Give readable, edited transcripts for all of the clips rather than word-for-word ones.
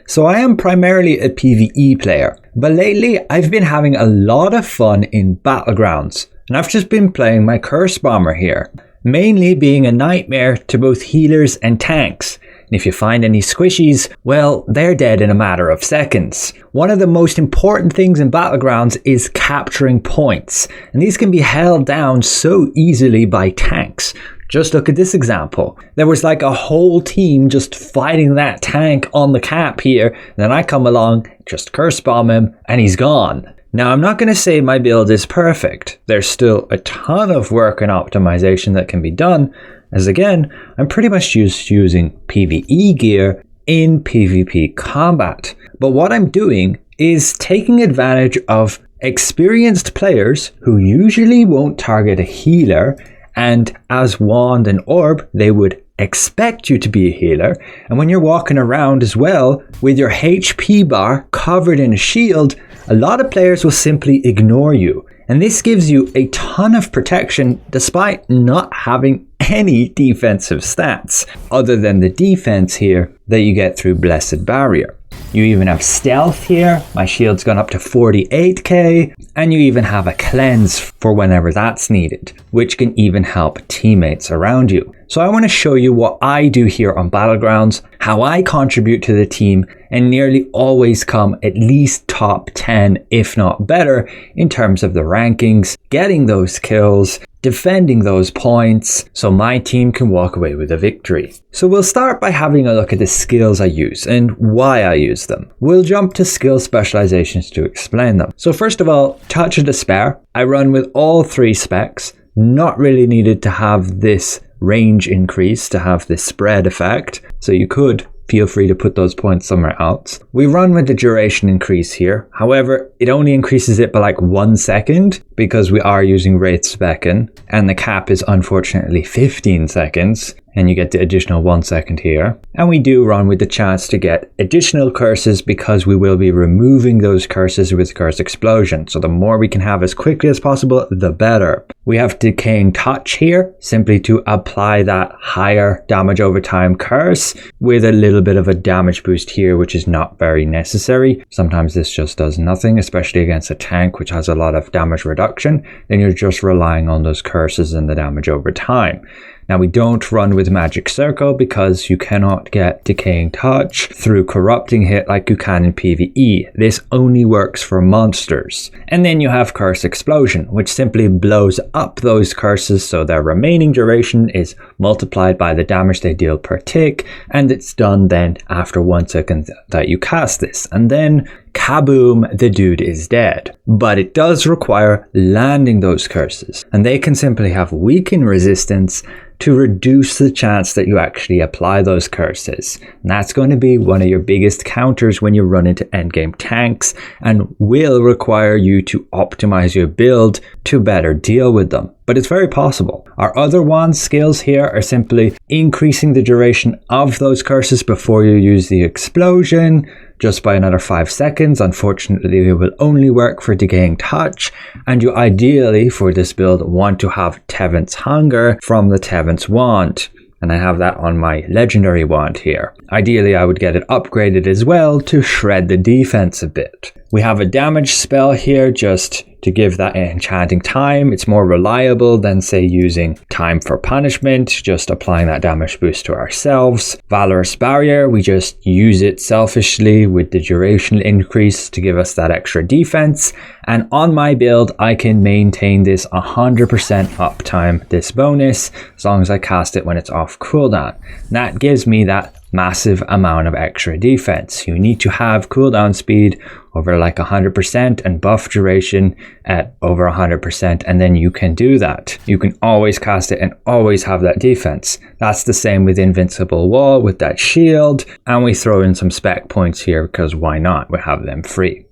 So I am primarily a PvE player, but lately I've been having a lot of fun in Battlegrounds, and I've just been playing my Curse Bomber here, mainly being a nightmare to both healers and tanks. And if you find any squishies, well, they're dead in a matter of seconds. One of the most important things in Battlegrounds is capturing points, and these can be held down so easily by tanks. Just look at this example. There was like a whole team just fighting that tank on the cap here, and then I come along, just curse bomb him, and he's gone. Now, I'm not going to say my build is perfect. There's still a ton of work and optimization that can be done, as again, I'm pretty much just using PvE gear in PvP combat. But what I'm doing is taking advantage of experienced players who usually won't target a healer, and as wand and orb, they would expect you to be a healer. And when you're walking around as well with your HP bar covered in a shield, a lot of players will simply ignore you. And this gives you a ton of protection despite not having any defensive stats other than the defense here that you get through Blessed Barrier. You even have stealth here, my shield's gone up to 48k, and you even have a cleanse for whenever that's needed, which can even help teammates around you. So I want to show you what I do here on Battlegrounds, how I contribute to the team, and nearly always come at least top 10, if not better, in terms of the rankings, getting those kills, defending those points, so my team can walk away with a victory. So we'll start by having a look at the skills I use and why I use them. We'll jump to skill specializations to explain them. So first of all, Touch of Despair. I run with all 3 specs, not really needed to have this range increase to have this spread effect, so you could feel free to put those points somewhere else. We run with the duration increase here. However, it only increases it by like 1 second because we are using Wraith Specken, and the cap is unfortunately 15 seconds, and you get the additional 1 second here. And we do run with the chance to get additional curses because we will be removing those curses with Curse Explosion. So the more we can have as quickly as possible, the better. We have Decaying Touch here, simply to apply that higher damage over time curse with a little bit of a damage boost here, which is not very necessary. Sometimes this just does nothing, especially against a tank which has a lot of damage reduction. Then you're just relying on those curses and the damage over time. Now, we don't run with Magic Circle because you cannot get Decaying Touch through Corrupting Hit like you can in PvE. This only works for monsters. And then you have Curse Explosion, which simply blows up those curses so their remaining duration is multiplied by the damage they deal per tick, and it's done then after 1 second that you cast this. And then kaboom, the dude is dead. But it does require landing those curses, and they can simply have weaken resistance to reduce the chance that you actually apply those curses. And that's going to be one of your biggest counters when you run into endgame tanks, and will require you to optimize your build to better deal with them. But it's very possible. Our other wand skills here are simply increasing the duration of those curses before you use the explosion, just by another 5 seconds. Unfortunately, it will only work for Decaying Touch, and you ideally for this build want to have Tevant's Hunger from the Tevant's wand, and I have that on my legendary wand here. Ideally, I would get it upgraded as well to shred the defense a bit. We have a damage spell here just to give that enchanting time. It's more reliable than, say, using Time for Punishment, just applying that damage boost to ourselves. Valorous Barrier, we just use it selfishly with the duration increase to give us that extra defense. And on my build, I can maintain this 100% uptime, this bonus, as long as I cast it when it's off cooldown. That gives me that massive amount of extra defense. You need to have cooldown speed over like 100% and buff duration at over 100%, and then you can do that. You can always cast it and always have that defense. That's the same with Invincible Wall with that shield, and we throw in some spec points here because why not? We have them free.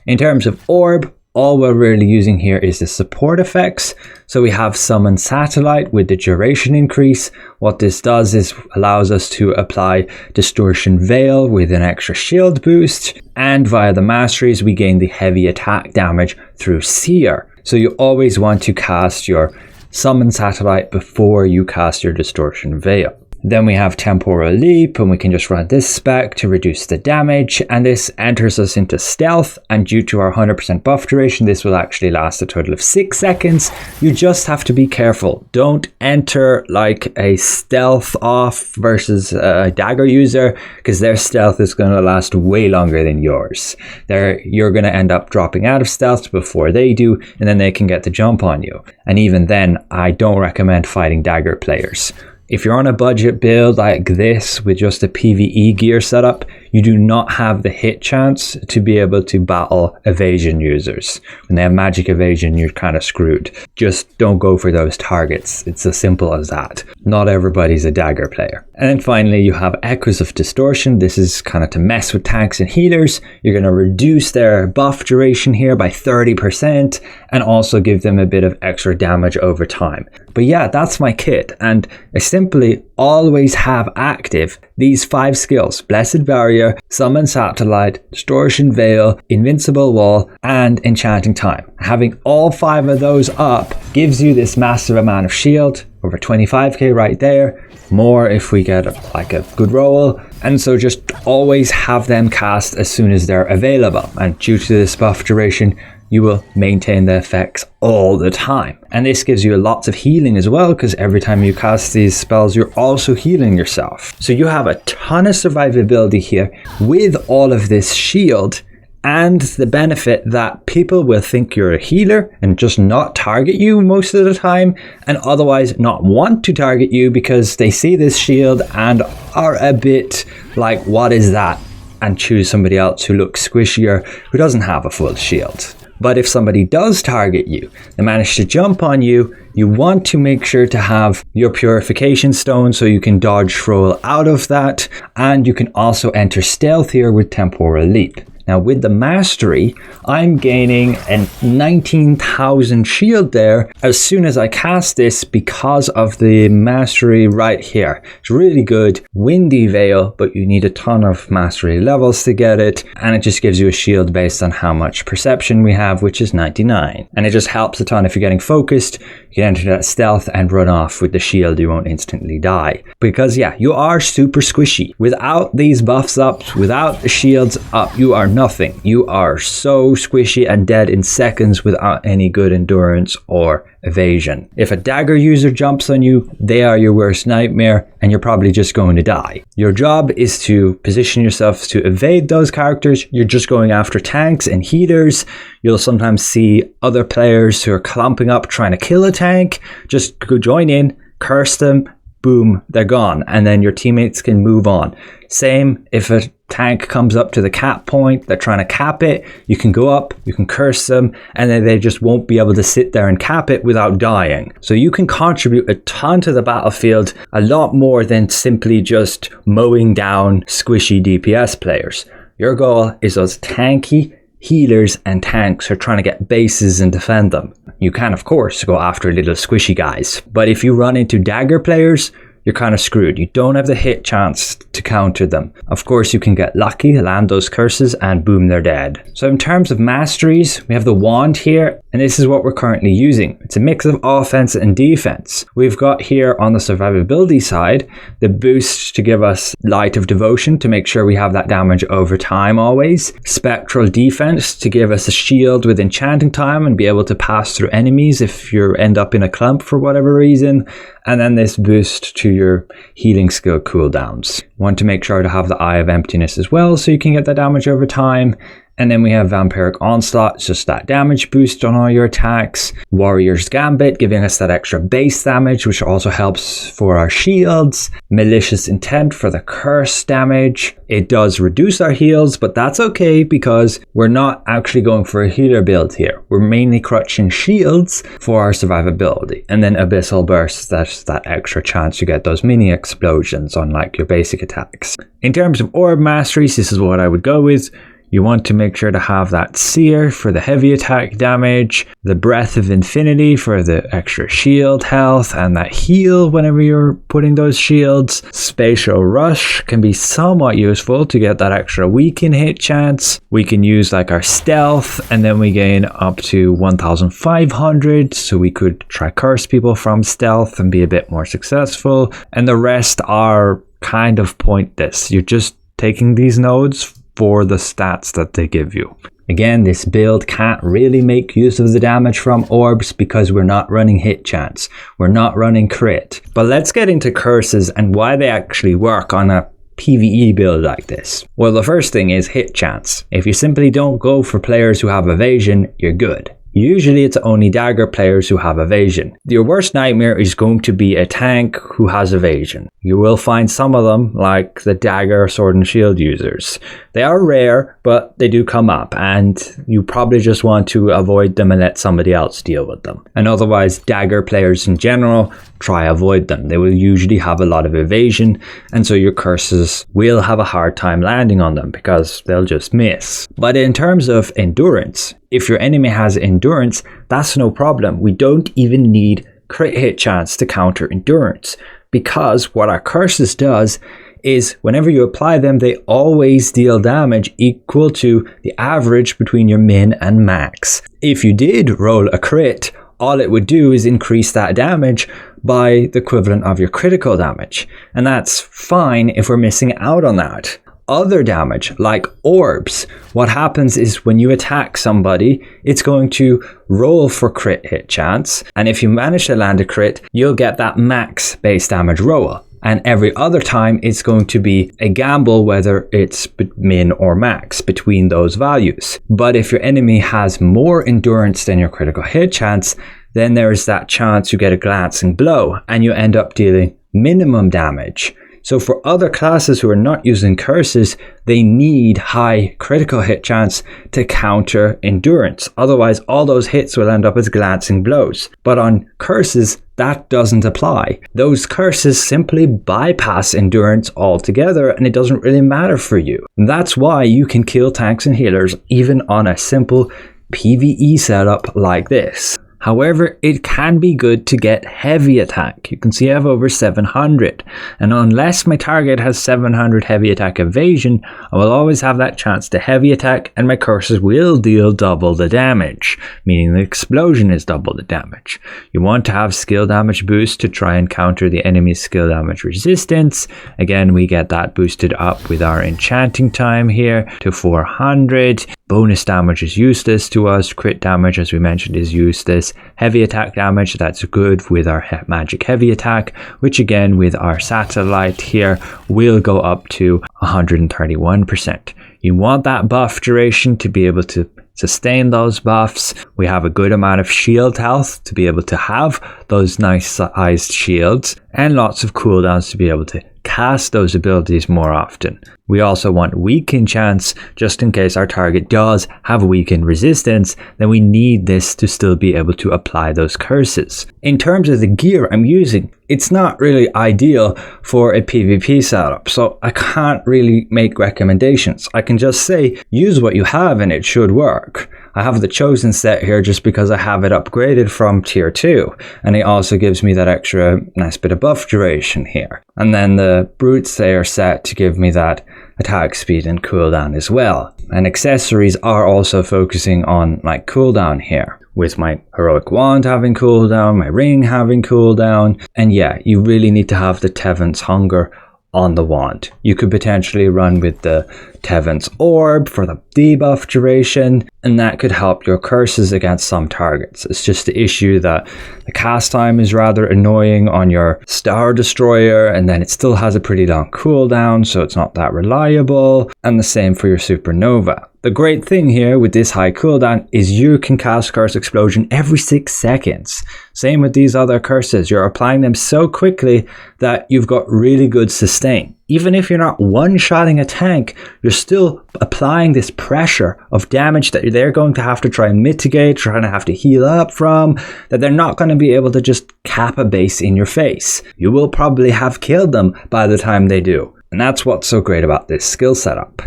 In terms of orb, all we're really using here is the support effects. So we have Summon Satellite with the duration increase. What this does is allows us to apply Distortion Veil with an extra shield boost. And via the masteries, we gain the heavy attack damage through Seer. So you always want to cast your Summon Satellite before you cast your Distortion Veil. Then we have Temporal Leap, and we can just run this spec to reduce the damage, and this enters us into stealth, and due to our 100% buff duration, this will actually last a total of 6 seconds. You just have to be careful. Don't enter like a stealth off versus a dagger user, because their stealth is going to last way longer than yours. You're going to end up dropping out of stealth before they do, and then they can get the jump on you. And even then, I don't recommend fighting dagger players. If you're on a budget build like this with just a PvE gear setup, you do not have the hit chance to be able to battle evasion users. When they have magic evasion, you're kind of screwed. Just don't go for those targets. It's as simple as that. Not everybody's a dagger player. And then finally, you have Echoes of Distortion. This is kind of to mess with tanks and healers. You're going to reduce their buff duration here by 30% and also give them a bit of extra damage over time. But yeah, that's my kit, and I simply always have active these 5 skills: Blessed Barrier, Summon Satellite, Distortion Veil, Invincible Wall, and Enchanting Time. Having all 5 of those up gives you this massive amount of shield, over 25k right there, more if we get like a good roll, and so just always have them cast as soon as they're available, and due to this buff duration, you will maintain the effects all the time. And this gives you lots of healing as well, because every time you cast these spells, you're also healing yourself. So you have a ton of survivability here with all of this shield, and the benefit that people will think you're a healer and just not target you most of the time, and otherwise not want to target you because they see this shield and are a bit like, what is that? And choose somebody else who looks squishier, who doesn't have a full shield. But if somebody does target you, they manage to jump on you, you want to make sure to have your Purification Stone so you can dodge roll out of that, and you can also enter stealth here with Temporal Leap. Now with the Mastery, I'm gaining a 19,000 shield there as soon as I cast this because of the Mastery right here. It's really good. Windy Veil, but you need a ton of Mastery levels to get it, and it just gives you a shield based on how much perception we have, which is 99. And it just helps a ton if you're getting focused. You can enter that stealth and run off with the shield, you won't instantly die. Because yeah, you are super squishy. Without these buffs up, without the shields up, you are nothing. You are so squishy and dead in seconds without any good endurance or evasion. If a dagger user jumps on you, they are your worst nightmare, and you're probably just going to die. Your job is to position yourself to evade those characters. You're just going after tanks and healers. You'll sometimes see other players who are clumping up trying to kill a tank. Just go join in, curse them, boom, they're gone, and then your teammates can move on. Same if a tank comes up to the cap point, they're trying to cap it, you can go up, you can curse them, and then they just won't be able to sit there and cap it without dying. So you can contribute a ton to the battlefield, a lot more than simply just mowing down squishy DPS players. Your goal is those tanky healers and tanks who are trying to get bases and defend them. You can of course go after little squishy guys, but if you run into dagger players, you're kind of screwed. You don't have the hit chance to counter them. Of course, you can get lucky, land those curses, and boom, they're dead. So in terms of masteries, we have the wand here, and this is what we're currently using. It's a mix of offense and defense. We've got here on the survivability side, the boost to give us Light of Devotion to make sure we have that damage over time always. Spectral defense to give us a shield with Enchanting Time and be able to pass through enemies if you end up in a clump for whatever reason. And then this boost to your healing skill cooldowns. Want to make sure to have the Eye of Emptiness as well so you can get that damage over time. And then we have Vampiric Onslaught, it's just that damage boost on all your attacks. Warrior's Gambit, giving us that extra base damage, which also helps for our shields. Malicious Intent for the curse damage. It does reduce our heals, but that's okay because we're not actually going for a healer build here. We're mainly crutching shields for our survivability. And then Abyssal Burst, that's that extra chance to get those mini explosions on like your basic attacks. In terms of orb masteries, this is what I would go with. You want to make sure to have that Seer for the heavy attack damage, the Breath of Infinity for the extra shield health, and that heal whenever you're putting those shields. Spatial Rush can be somewhat useful to get that extra weaken hit chance. We can use like our Stealth, and then we gain up to 1500, so we could try curse people from Stealth and be a bit more successful. And the rest are kind of pointless. You're just taking these nodes for the stats that they give you. Again, this build can't really make use of the damage from orbs because we're not running hit chance. We're not running crit. But let's get into curses and why they actually work on a PvE build like this. Well, the first thing is hit chance. If you simply don't go for players who have evasion, you're good. Usually it's only dagger players who have evasion. Your worst nightmare is going to be a tank who has evasion. You will find some of them, like the dagger, sword and shield users. They are rare, but they do come up, and you probably just want to avoid them and let somebody else deal with them. And otherwise, dagger players in general, try avoid them. They will usually have a lot of evasion, and so your curses will have a hard time landing on them because they'll just miss. But in terms of endurance, if your enemy has endurance, that's no problem. We don't even need crit hit chance to counter endurance, because what our curses does is whenever you apply them, they always deal damage equal to the average between your min and max. If you did roll a crit, all it would do is increase that damage by the equivalent of your critical damage. And that's fine if we're missing out on that. Other damage, like orbs, what happens is when you attack somebody, it's going to roll for crit hit chance. And if you manage to land a crit, you'll get that max base damage roll. And every other time, it's going to be a gamble whether it's min or max between those values. But if your enemy has more endurance than your critical hit chance, then there's that chance you get a glancing blow and you end up dealing minimum damage. So for other classes who are not using curses, they need high critical hit chance to counter endurance. Otherwise, all those hits will end up as glancing blows. But on curses, that doesn't apply. Those curses simply bypass endurance altogether, and it doesn't really matter for you. And that's why you can kill tanks and healers even on a simple PvE setup like this. However, it can be good to get heavy attack. You can see I have over 700, and unless my target has 700 heavy attack evasion, I will always have that chance to heavy attack, and my curses will deal double the damage, meaning the explosion is double the damage. You want to have skill damage boost to try and counter the enemy's skill damage resistance. Again, we get that boosted up with our enchanting time here to 400. Bonus damage is useless to us. Crit damage, as we mentioned, is useless. Heavy attack damage, that's good with our magic heavy attack, which again with our satellite here will go up to 131%. You want that buff duration to be able to sustain those buffs. We have a good amount of shield health to be able to have those nice sized shields, and lots of cooldowns to be able to cast those abilities more often. We also want weaken chance, just in case our target does have weaken resistance, then we need this to still be able to apply those curses. In terms of the gear I'm using, it's not really ideal for a PvP setup, so I can't really make recommendations. I can just say, use what you have and it should work. I have the Chosen set here just because I have it upgraded from tier 2, and it also gives me that extra nice bit of buff duration here. And then the Brutes, they are set to give me that attack speed and cooldown as well. And accessories are also focusing on like cooldown here, with my heroic wand having cooldown, my ring having cooldown. And yeah, you really need to have the Tevin's Hunger on the wand. You could potentially run with the Tevin's Orb for the debuff duration, and that could help your curses against some targets. It's just the issue that the cast time is rather annoying on your Star Destroyer, and then it still has a pretty long cooldown, so it's not that reliable, and the same for your Supernova. The great thing here with this high cooldown is you can cast Curse Explosion every 6 seconds. Same with these other curses. You're applying them so quickly that you've got really good sustain. Even if you're not one-shotting a tank, you're still applying this pressure of damage that they're going to have to try and mitigate, trying to have to heal up from, that they're not going to be able to just cap a base in your face. You will probably have killed them by the time they do. And that's what's so great about this skill setup.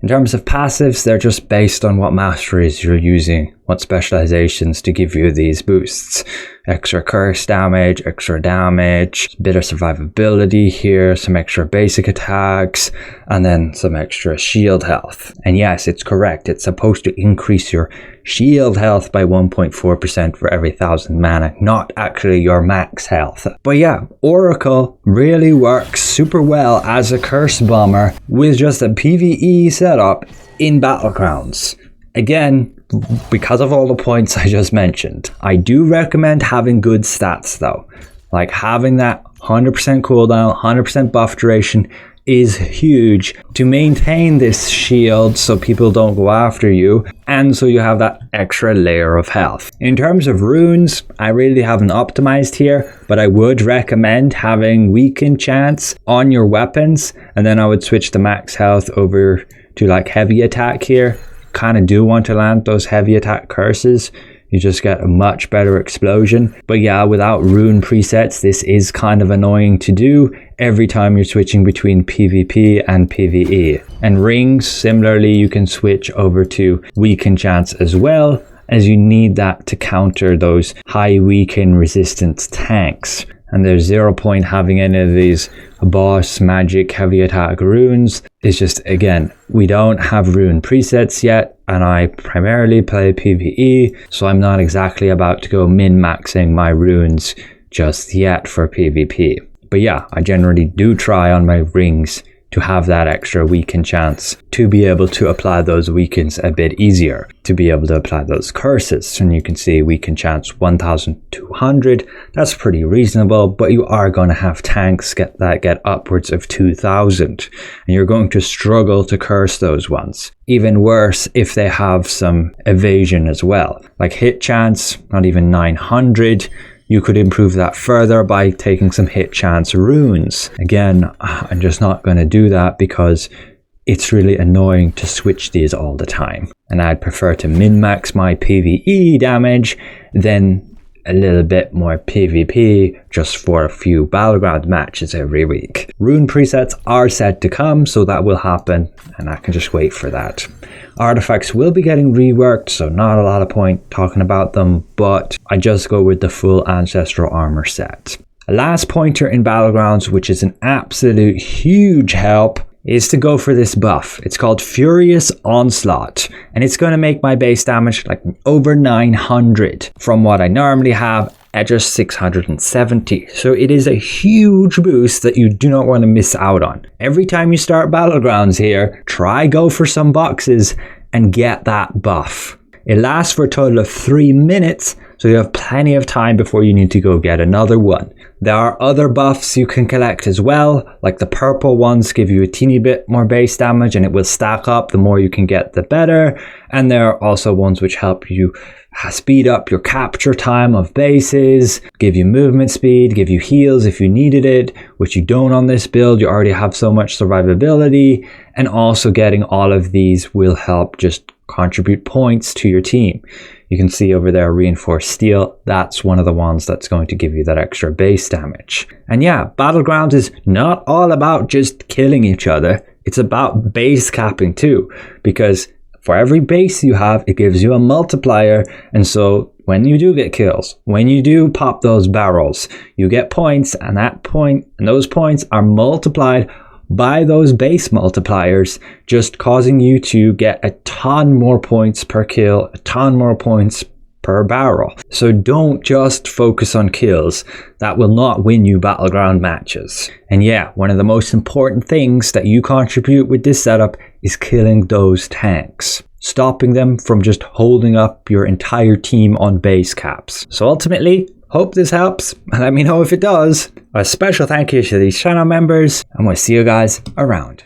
In terms of passives, they're just based on what masteries you're using, what specializations to give you these boosts. Extra curse damage, extra damage, a bit of survivability here, some extra basic attacks, and then some extra shield health. And yes, it's correct, it's supposed to increase your shield health by 1.4% for every 1000 mana, not actually your max health. But yeah, Oracle really works super well as a curse bomber with just a PvE setup in Battlegrounds. Again, because of all the points I just mentioned, I do recommend having good stats though. Like having that 100% cooldown, 100% buff duration is huge to maintain this shield so people don't go after you, and so you have that extra layer of health. In terms of runes, I really haven't optimized here, but I would recommend having weaken chance on your weapons, and then I would switch the max health over to like heavy attack here. Kind of do want to land those heavy attack curses, you just get a much better explosion. But yeah, without rune presets, this is kind of annoying to do every time you're switching between PvP and PvE. And rings, similarly, you can switch over to weaken chance as well, as you need that to counter those high weaken resistance tanks. And there's 0 point having any of these boss magic heavy attack runes. It's just, again, we don't have rune presets yet, and I primarily play PvE, so I'm not exactly about to go min-maxing my runes just yet for PvP. But yeah, I generally do try on my rings to have that extra weaken chance, to be able to apply those weakens a bit easier, to be able to apply those curses. And you can see weaken chance 1200, that's pretty reasonable, but you are going to have tanks get upwards of 2000, and you're going to struggle to curse those ones. Even worse if they have some evasion as well, like hit chance, not even 900. You could improve that further by taking some hit chance runes. Again, I'm just not going to do that because it's really annoying to switch these all the time. And I'd prefer to min-max my PvE damage than a little bit more PvP just for a few Battleground matches every week. Rune presets are set to come, so that will happen, and I can just wait for that. Artifacts will be getting reworked, so not a lot of point talking about them, but I just go with the full Ancestral Armor set. A last pointer in Battlegrounds, which is an absolute huge help, is to go for this buff. It's called Furious Onslaught, and it's going to make my base damage like over 900 from what I normally have at just 670. So it is a huge boost that you do not want to miss out on. Every time you start Battlegrounds here, try go for some boxes and get that buff. It lasts for a total of 3 minutes, so you have plenty of time before you need to go get another one. There are other buffs you can collect as well, like the purple ones give you a teeny bit more base damage and it will stack up. The more you can get, the better. And there are also ones which help you speed up your capture time of bases, give you movement speed, give you heals if you needed it, which you don't on this build. You already have so much survivability, and also getting all of these will help just contribute points to your team. You can see over there Reinforced Steel, that's one of the ones that's going to give you that extra base damage. And yeah, Battlegrounds is not all about just killing each other, it's about base capping too, because for every base you have, it gives you a multiplier, and so when you do get kills, when you do pop those barrels, you get points, and those points are multiplied by those base multipliers, just causing you to get a ton more points per kill, a ton more points per barrel. So don't just focus on kills. That will not win you Battleground matches. And yeah, one of the most important things that you contribute with this setup is killing those tanks, stopping them from just holding up your entire team on base caps. So ultimately, hope this helps, and let me know if it does. A special thank you to these channel members, and we'll see you guys around.